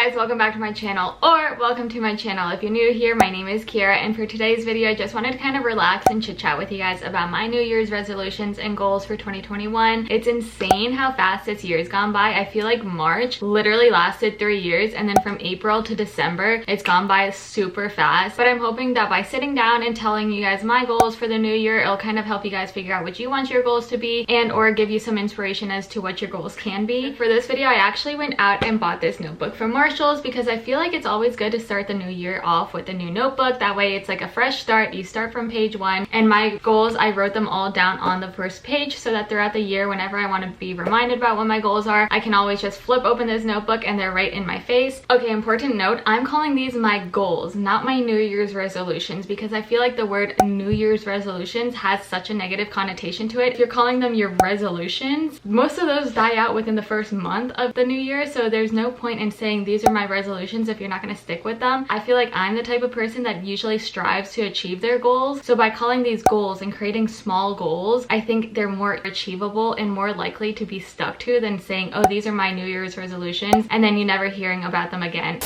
guys, welcome back to my channel, or welcome to my channel. If you're new here, my name is Keara, and for today's video I just wanted to kind of relax and chit chat with you guys about my New Year's resolutions and goals for 2021. It's insane how fast this year's gone by. I feel like March literally lasted 3 years, and then from April to December it's gone by super fast. But I'm hoping that by sitting down and telling you guys my goals for the new year, it'll kind of help you guys figure out what you want your goals to be, and or give you some inspiration as to what your goals can be. For this video I actually went out and bought this notebook from Marshall's because I feel like it's always good to start the new year off with a new notebook. That way it's like a fresh start. You start from page 1, and my goals, I wrote them all down on the first page so that throughout the year, whenever I want to be reminded about what my goals are, I can always just flip open this notebook and they're right in my face. Okay, important note, I'm calling these my goals, not my New Year's resolutions, because I feel like the word New Year's resolutions has such a negative connotation to it. If you're calling them your resolutions, most of those die out within the first month of the new year, so there's no point in saying these are my resolutions if you're not going to stick with them. I feel like I'm the type of person that usually strives to achieve their goals, so by calling these goals and creating small goals, I think they're more achievable and more likely to be stuck to than saying, oh, these are my New Year's resolutions, and then you never hearing about them again.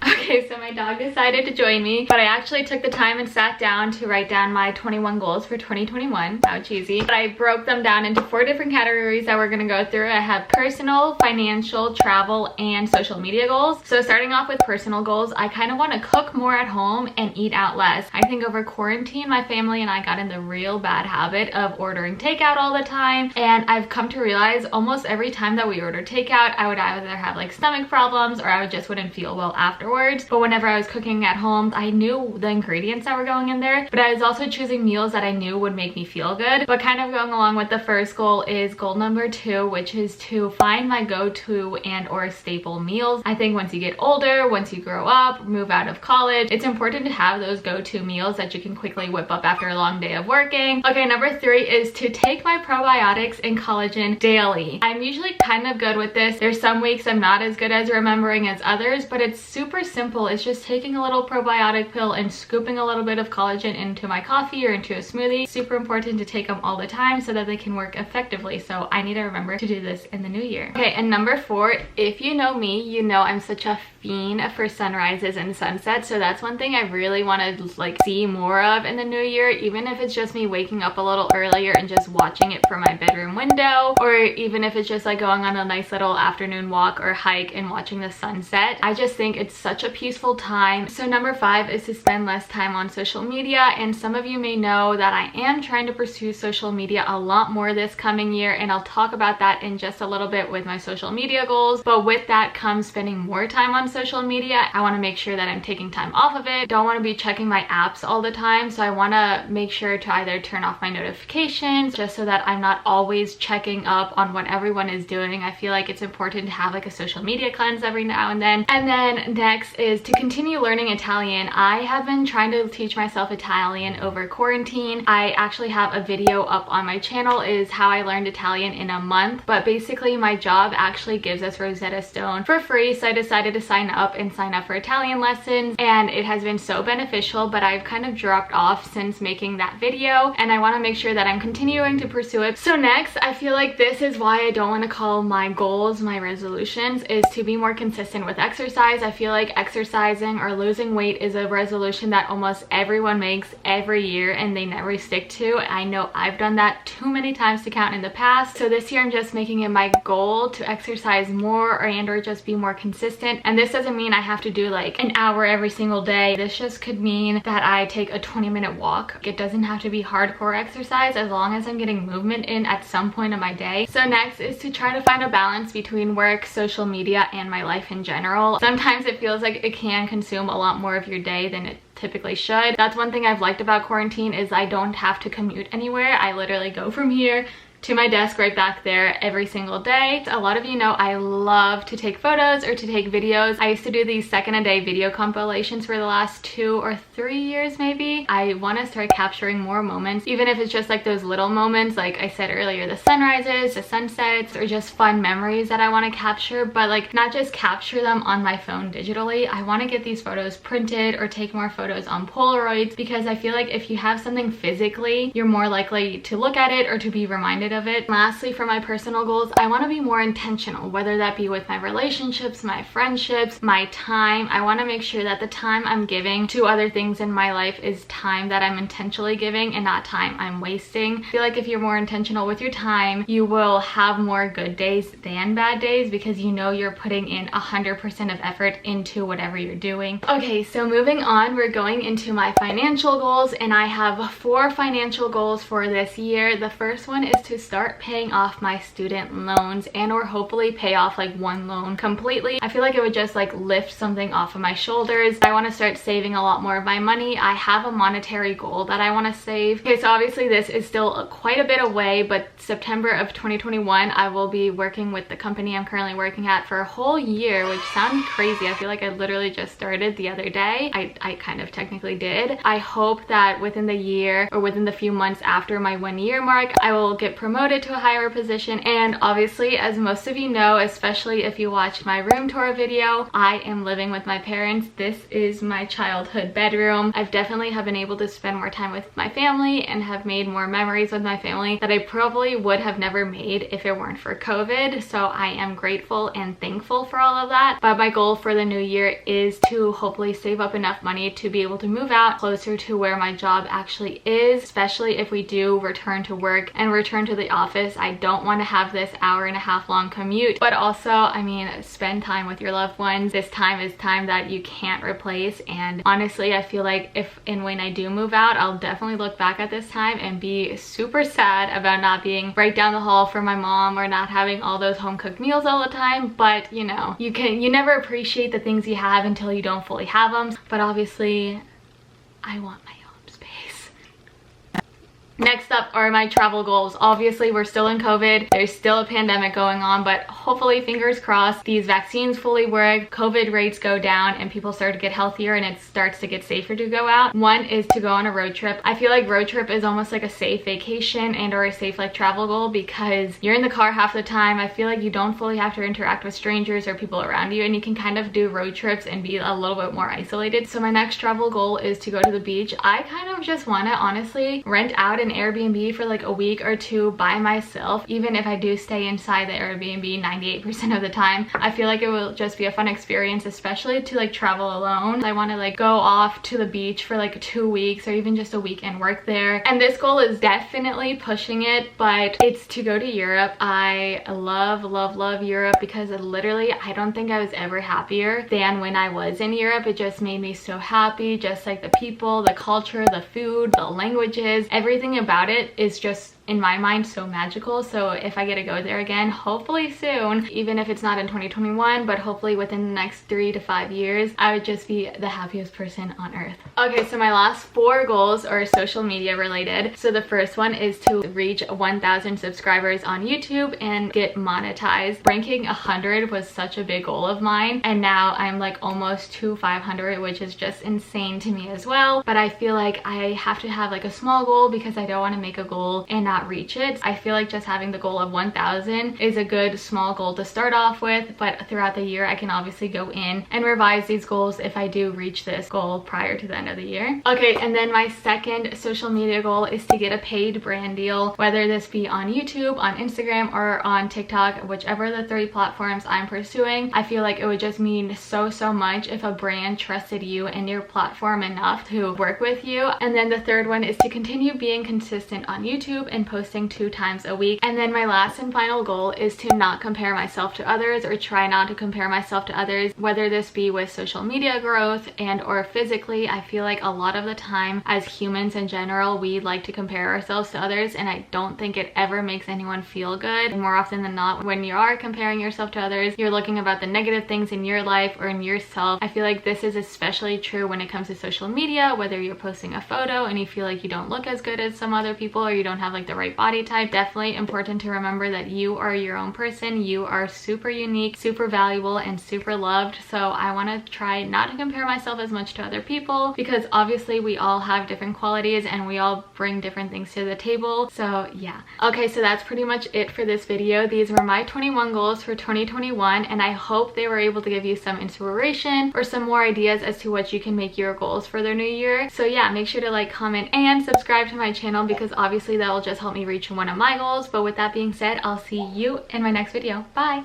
Okay, so my dog decided to join me, but I actually took the time and sat down to write down my 21 goals for 2021. How cheesy. But I broke them down into 4 different categories that we're gonna go through. I have personal, financial, travel, and social media goals. So starting off with personal goals, I kind of want to cook more at home and eat out less. I think over quarantine, my family and I got in the real bad habit of ordering takeout all the time, and I've come to realize almost every time that we order takeout, I would either have like stomach problems or I just wouldn't feel well afterwards. But whenever I was cooking at home, I knew the ingredients that were going in there, but I was also choosing meals that I knew would make me feel good. But kind of going along with the first goal is goal number 2, which is to find my go-to and or staple meals. I think once you get older, once you grow up, move out of college, it's important to have those go-to meals that you can quickly whip up after a long day of working. Okay, number 3 is to take my probiotics and collagen daily. I'm usually kind of good with this. There's some weeks I'm not as good as remembering as others, but it's super simple. It's just taking a little probiotic pill and scooping a little bit of collagen into my coffee or into a smoothie. Super important to take them all the time so that they can work effectively. So I need to remember to do this in the new year. Okay, and number 4, if you know me, you know I'm such a fiend for sunrises and sunsets, so that's one thing I really want to like see more of in the new year, even if it's just me waking up a little earlier and just watching it from my bedroom window, or even if it's just like going on a nice little afternoon walk or hike and watching the sunset. I just think it's such a peaceful time. So number 5 is to spend less time on social media, and some of you may know that I am trying to pursue social media a lot more this coming year, and I'll talk about that in just a little bit with my social media goals. But with that comes spending more time on social media. I want to make sure that I'm taking time off of it. Don't want to be checking my apps all the time, so I want to make sure to either turn off my notifications just so that I'm not always checking up on what everyone is doing. I feel like it's important to have like a social media cleanse every now and then. And then next is to continue learning Italian. I have been trying to teach myself Italian over quarantine. I actually have a video up on my channel, is how I learned Italian in a month, but basically my job actually gives us Rosetta Stone for free, so I decided to sign up for Italian lessons, and it has been so beneficial. But I've kind of dropped off since making that video, and I want to make sure that I'm continuing to pursue it. So next, I feel like this is why I don't want to call my goals my resolutions, is to be more consistent with exercise. I feel like exercising or losing weight is a resolution that almost everyone makes every year and they never stick to. I know I've done that too many times to count in the past, so this year I'm just making it my goal to exercise more or just be more consistent. And this doesn't mean I have to do like an hour every single day. This just could mean that I take a 20-minute walk. It doesn't have to be hardcore exercise, as long as I'm getting movement in at some point of my day. So next is to try to find a balance between work, social media, and my life in general. Sometimes it feels like it can consume a lot more of your day than it typically should. That's one thing I've liked about quarantine, is I don't have to commute anywhere. I literally go from here to my desk right back there every single day. A lot of you know I love to take photos or to take videos. I used to do these second-a-day video compilations for the last 2 or 3 years maybe. I want to start capturing more moments, even if it's just like those little moments, like I said earlier, the sunrises, the sunsets, or just fun memories that I want to capture, but like not just capture them on my phone digitally. I want to get these photos printed or take more photos on Polaroids, because I feel like if you have something physically, you're more likely to look at it or to be reminded side of it. Lastly, for my personal goals, I want to be more intentional, whether that be with my relationships, my friendships, my time. I want to make sure that the time I'm giving to other things in my life is time that I'm intentionally giving and not time I'm wasting. I feel like if you're more intentional with your time, you will have more good days than bad days because you know you're putting in 100% of effort into whatever you're doing. Okay, so moving on, we're going into my financial goals, and I have 4 financial goals for this year. The first one is to start paying off my student loans and or hopefully pay off like one loan completely. I feel like it would just like lift something off of my shoulders. I want to start saving a lot more of my money. I have a monetary goal that I want to save. Okay, so obviously this is still quite a bit away, but September of 2021 I will be working with the company I'm currently working at for a whole year, which sounds crazy. I feel like I literally just started the other day. I kind of technically did. I hope that within the year or within the few months after my 1 year mark, I will get promoted to a higher position. And obviously, as most of you know, especially if you watched my room tour video, I am living with my parents. This is my childhood bedroom. I've definitely have been able to spend more time with my family and have made more memories with my family that I probably would have never made if it weren't for COVID. So I am grateful and thankful for all of that. But my goal for the new year is to hopefully save up enough money to be able to move out closer to where my job actually is, especially if we do return to work and return to the office. I don't want to have this hour-and-a-half long commute, but also, I mean, spend time with your loved ones. This time is time that you can't replace, and honestly, I feel like if and when I do move out, I'll definitely look back at this time and be super sad about not being right down the hall for my mom or not having all those home-cooked meals all the time. But you know, you never appreciate the things you have until you don't fully have them. But obviously, I want my own space. Next up are my travel goals. Obviously, we're still in COVID. There's still a pandemic going on, but hopefully, fingers crossed, these vaccines fully work, COVID rates go down, and people start to get healthier and it starts to get safer to go out. One is to go on a road trip. I feel like road trip is almost like a safe vacation and or a safe like travel goal because you're in the car half the time. I feel like you don't fully have to interact with strangers or people around you, and you can kind of do road trips and be a little bit more isolated. So my next travel goal is to go to the beach. I kind of just want to honestly rent out an Airbnb for like a week or two by myself. Even if I do stay inside the Airbnb 98% of the time, I feel like it will just be a fun experience, especially to like travel alone. I want to like go off to the beach for like 2 weeks or even just a week and work there. And this goal is definitely pushing it, but it's to go to Europe. I love Europe because literally I don't think I was ever happier than when I was in Europe. It just made me so happy, just like the people, the culture, the food, the languages, everything about it is just, in my mind, so magical. So if I get to go there again, hopefully soon, even if it's not in 2021, but hopefully within the next 3 to 5 years, I would just be the happiest person on earth. Okay, so my last 4 goals are social media related. So the first one is to reach 1,000 subscribers on YouTube and get monetized. Ranking 100 was such a big goal of mine, and now I'm like almost to 500, which is just insane to me as well. But I feel like I have to have like a small goal because I don't want to make a goal and not reach it. I feel like just having the goal of 1,000 is a good small goal to start off with, but throughout the year I can obviously go in and revise these goals if I do reach this goal prior to the end of the year. Okay, and then my second social media goal is to get a paid brand deal, whether this be on YouTube, on Instagram, or on TikTok, whichever the 3 platforms I'm pursuing. I feel like it would just mean so much if a brand trusted you and your platform enough to work with you. And then the third one is to continue being consistent on YouTube and posting 2 times a week. And then my last and final goal is to not compare myself to others, or try not to compare myself to others, whether this be with social media growth and or physically. I feel like a lot of the time as humans in general, we like to compare ourselves to others, and I don't think it ever makes anyone feel good. And more often than not, when you are comparing yourself to others, you're looking about the negative things in your life or in yourself. I feel like this is especially true when it comes to social media, whether you're posting a photo and you feel like you don't look as good as some other people, or you don't have like the right body type. Definitely important to remember that you are your own person. You are super unique, super valuable, and super loved. So I want to try not to compare myself as much to other people, because obviously we all have different qualities and we all bring different things to the table. So yeah. Okay, so that's pretty much it for this video. These were my 21 goals for 2021, and I hope they were able to give you some inspiration or some more ideas as to what you can make your goals for the new year. So yeah, make sure to like, comment, and subscribe to my channel, because obviously that will just helped me reach one of my goals. But with that being said, I'll see you in my next video. Bye.